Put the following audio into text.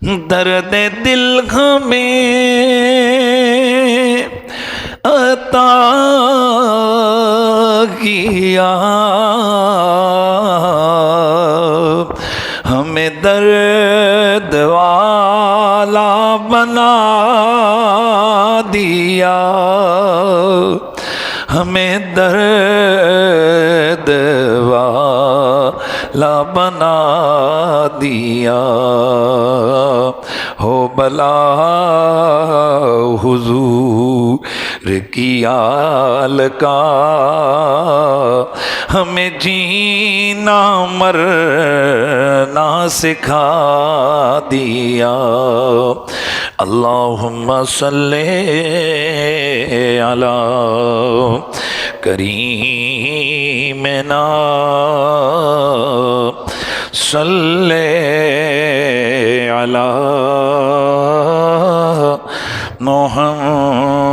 درد دل ہمیں عطا کیا، ہمیں درد والا بنا دیا، ہمیں درد والا بنا دیا، ہو بلا حضور کی آل کا، ہمیں جینا مرنا سکھا دیا۔ اللہم صلی علی کریمنا صلی علی محمد